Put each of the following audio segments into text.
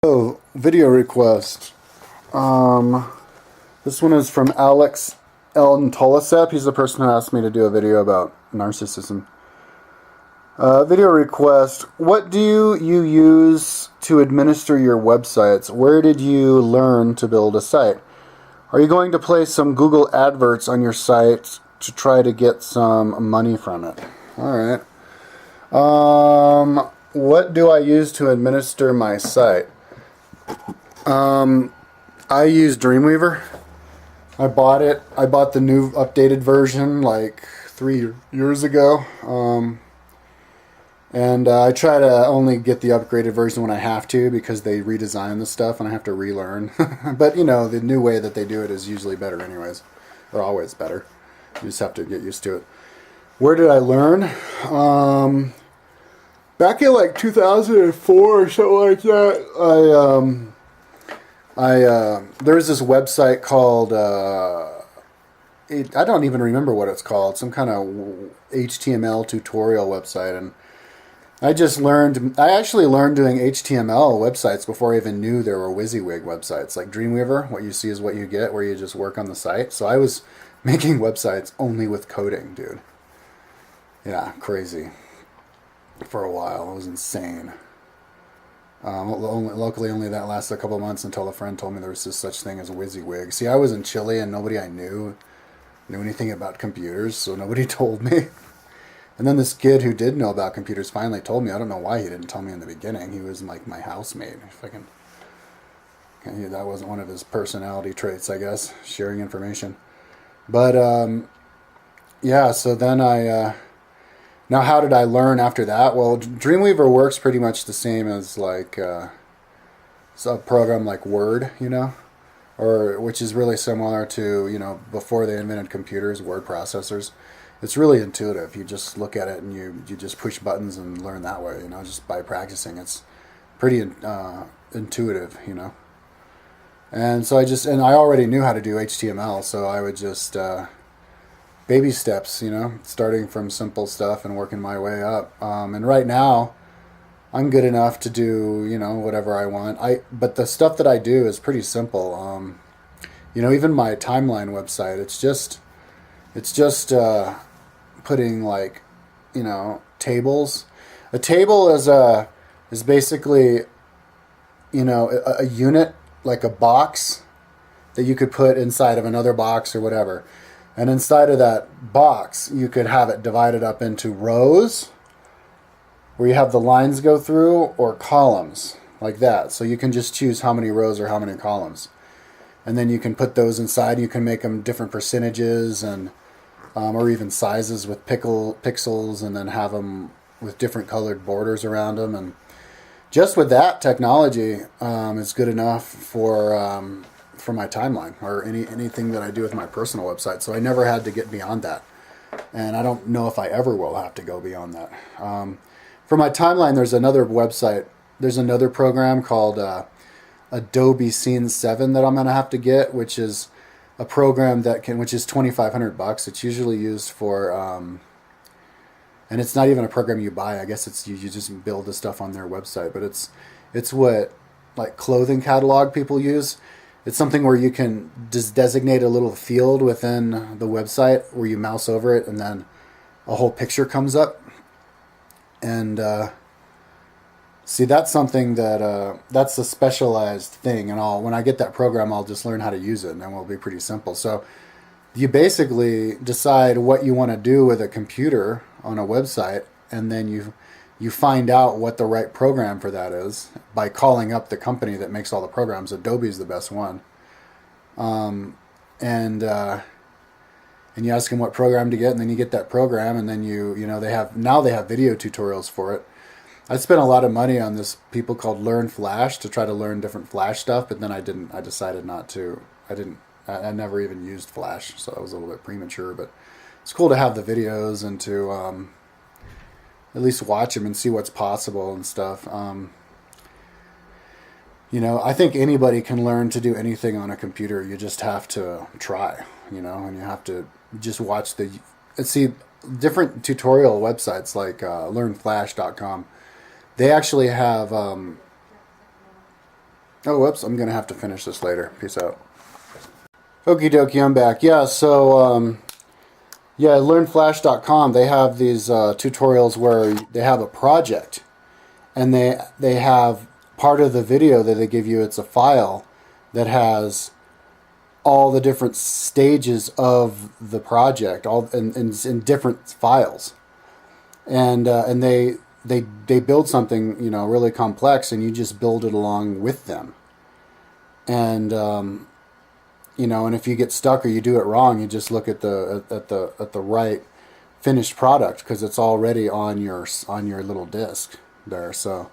Oh, video request. This one is from Alex Elton Tolasep. He's the person who asked me to do a video about narcissism. Video request. What do you use to administer your websites? Where did you learn to build a site? Are you going to place some Google adverts on your site to try to get some money from it? Alright. What do I use to administer my site? I use Dreamweaver. I bought it. I bought the new updated version like 3 years ago. And I try to only get the upgraded version when I have to because they redesign the stuff and I have to relearn. But, you know, the new way that they do it is usually better anyways. Or always better. You just have to get used to it. Where did I learn? Back in like 2004 or something like that, there was this website called, I don't even remember what it's called, some kind of HTML tutorial website, and I actually learned doing HTML websites before I even knew there were WYSIWYG websites. Like Dreamweaver, what you see is what you get, where you just work on the site. So I was making websites only with coding, dude. Yeah, crazy. For a while, it was insane. Luckily, only that lasted a couple of months until a friend told me there was this such thing as WYSIWYG. See, I was in Chile and nobody I knew anything about computers, so nobody told me. And then this kid who did know about computers finally told me. I don't know why he didn't tell me in the beginning. He was like my housemate. That wasn't one of his personality traits, I guess, sharing information. But yeah, so then now, how did I learn after that? Well, Dreamweaver works pretty much the same as like a program like Word, you know, or which is really similar to, you know, before they invented computers, word processors. It's really intuitive. You just look at it and you just push buttons and learn that way, you know, just by practicing. It's pretty intuitive, you know. And so I already knew how to do HTML, so I would just baby steps, you know, starting from simple stuff and working my way up. And right now, I'm good enough to do, you know, whatever I want. But the stuff that I do is pretty simple. You know, even my timeline website, it's just putting like, you know, tables. A table is basically, you know, a unit, like a box that you could put inside of another box or whatever. And inside of that box, you could have it divided up into rows, where you have the lines go through, or columns, like that. So you can just choose how many rows or how many columns. And then you can put those inside. You can make them different percentages and or even sizes with pixels, and then have them with different colored borders around them. And just with that technology, it's good enough for my timeline or anything that I do with my personal website. So I never had to get beyond that. And I don't know if I ever will have to go beyond that. For my timeline, there's another website. There's another program called Adobe Scene 7 that I'm going to have to get, which is a program which is $2,500. It's usually used for, and it's not even a program you buy. I guess it's you just build the stuff on their website. But it's what like clothing catalog people use. It's something where you can just designate a little field within the website where you mouse over it and then a whole picture comes up. And see, that's something that's a specialized thing. And when I get that program, I'll just learn how to use it, and then it'll be pretty simple. So you basically decide what you want to do with a computer on a website, and then you find out what the right program for that is by calling up the company that makes all the programs. Adobe's the best one. And you ask them what program to get, and then you get that program, and then they have video tutorials for it. I spent a lot of money on this people called Learn Flash to try to learn different Flash stuff, but then I decided not to. I never even used Flash, so I was a little bit premature, but it's cool to have the videos and to at least watch them and see what's possible and stuff. You know, I think anybody can learn to do anything on a computer. You just have to try, you know, and you have to just watch see different tutorial websites like learnflash.com. They actually have Oh, whoops, I'm going to have to finish this later. Peace out. Okie dokie, I'm back. Yeah, so, yeah, learnflash.com, they have these tutorials where they have a project, and they have part of the video that they give you, it's a file that has all the different stages of the project, all in different files, and they build something, you know, really complex, and you just build it along with them, and you know, and if you get stuck or you do it wrong, you just look at the right finished product because it's already on your little disk there. So.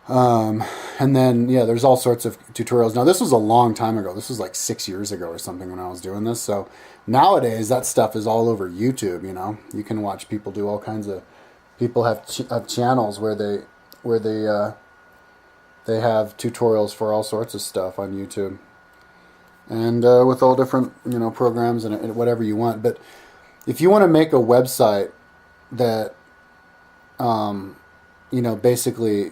And then, yeah, there's all sorts of tutorials. Now, this was a long time ago. This was like 6 years ago or something when I was doing this. So nowadays, that stuff is all over YouTube, you know. You can watch people do all kinds of... People have channels where they have tutorials for all sorts of stuff on YouTube. And with all different, you know, programs and whatever you want. But if you want to make a website that... you know, basically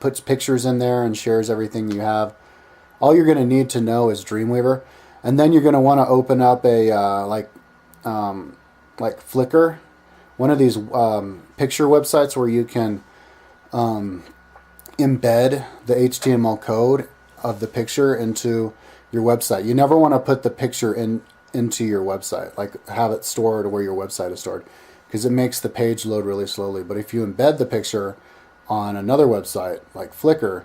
puts pictures in there and shares everything you have. All you're going to need to know is Dreamweaver, and then you're going to want to open up a like Flickr, one of these picture websites where you can embed the HTML code of the picture into your website. You never want to put the picture into your website, like have it stored where your website is stored, because it makes the page load really slowly. But if you embed the picture on another website like Flickr,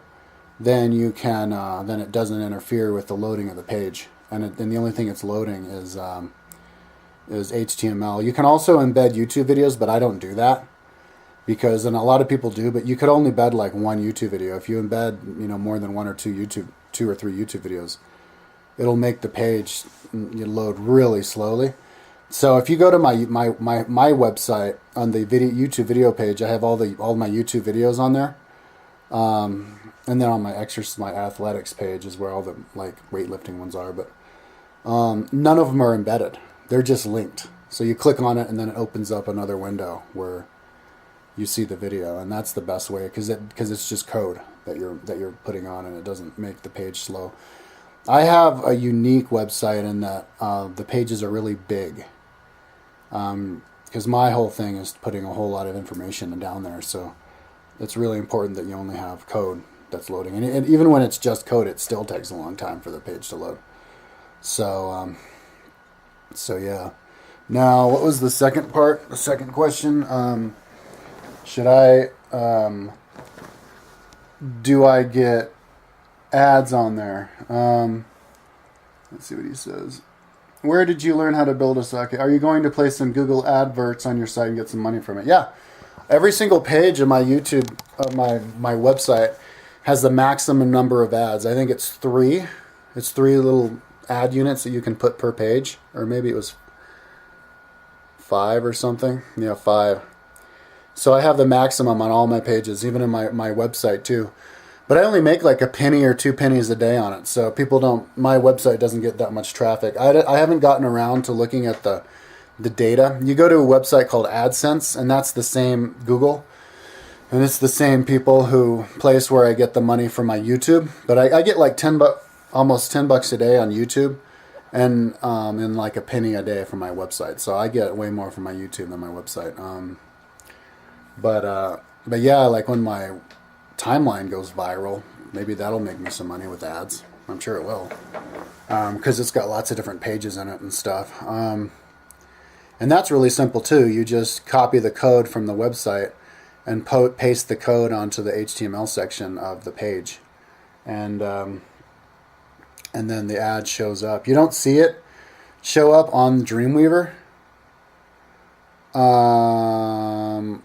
then you can then it doesn't interfere with the loading of the page, and the only thing it's loading is HTML. You can also embed YouTube videos, but I don't do that because, and a lot of people do, but you could only embed like one YouTube video. If you embed, you know, more than two or three YouTube videos, it'll make the page load really slowly. So if you go to my website on the YouTube video page, I have all my YouTube videos on there, and then on my athletics page is where all the like weightlifting ones are. But none of them are embedded; they're just linked. So you click on it, and then it opens up another window where you see the video, and that's the best way because it's just code that you're putting on, and it doesn't make the page slow. I have a unique website in that the pages are really big. Because my whole thing is putting a whole lot of information down there, so it's really important that you only have code that's loading. And even when it's just code, it still takes a long time for the page to load. So, so yeah. Now, what was the second part? The second question? Should I, do I get ads on there? Let's see what he says. Where did you learn how to build a socket? Are you going to place some Google adverts on your site and get some money from it? Yeah. Every single page of my YouTube, my website, has the maximum number of ads. I think it's 3. It's 3 little ad units that you can put per page. Or maybe it was 5 or something. Yeah, 5. So I have the maximum on all my pages, even in my website too. But I only make like a penny or 2 pennies a day on it. So my website doesn't get that much traffic. I haven't gotten around to looking at the data. You go to a website called AdSense, and that's the same Google. And it's the same people place where I get the money from my YouTube. But I get like almost $10 a day on YouTube, and like a penny a day from my website. So I get way more from my YouTube than my website. But yeah, like when my timeline goes viral, maybe that'll make me some money with ads. I'm sure it will, because it's got lots of different pages in it and stuff. And that's really simple too. You just copy the code from the website and paste the code onto the HTML section of the page, and then the ad shows up. You don't see it show up on Dreamweaver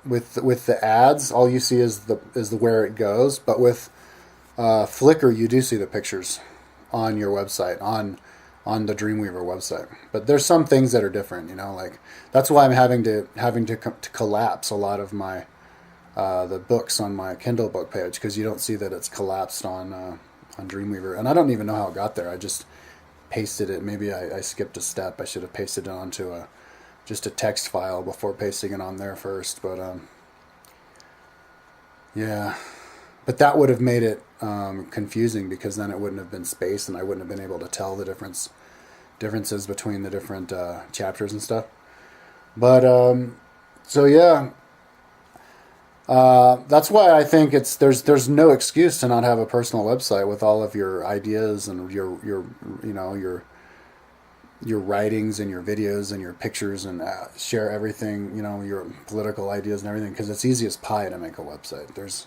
with the ads. All you see is the where it goes. But with Flickr, you do see the pictures on your website, on the Dreamweaver website. But there's some things that are different, you know, like that's why I'm having to collapse a lot of my the books on my Kindle book page, because you don't see that it's collapsed on Dreamweaver. And I don't even know how it got there. I just pasted it. Maybe I skipped a step. I should have pasted it onto just a text file before pasting it on there first. But yeah, but that would have made it confusing, because then it wouldn't have been spaced and I wouldn't have been able to tell the differences between the different chapters and stuff. But so yeah, that's why I think there's no excuse to not have a personal website with all of your ideas and your your writings and your videos and your pictures, and share everything, your political ideas and everything, because it's easy as pie to make a website.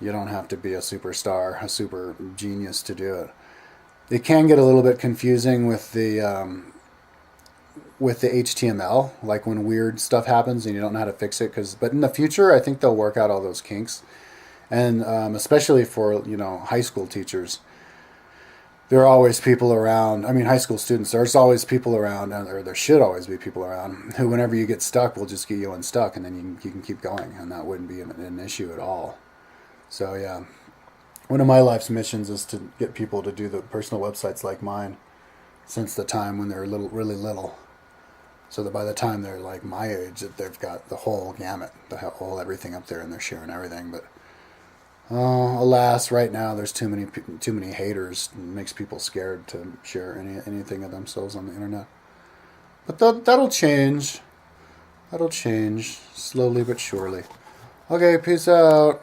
You don't have to be a superstar, a super genius to do it. It can get a little bit confusing with the HTML, like when weird stuff happens and you don't know how to fix it. But in the future, I think they'll work out all those kinks, and especially for high school teachers, there are always people around. I mean, high school students, there's always people around, or there should always be people around who, whenever you get stuck, will just get you unstuck, and then you can keep going, and that wouldn't be an issue at all. So yeah, one of my life's missions is to get people to do the personal websites like mine, since the time when they're really little, so that by the time they're like my age, that they've got the whole gamut, the whole everything up there, and they're sharing everything. But alas, right now there's too many haters. It makes people scared to share anything of themselves on the internet. But that'll change. That'll change slowly but surely. Okay, peace out.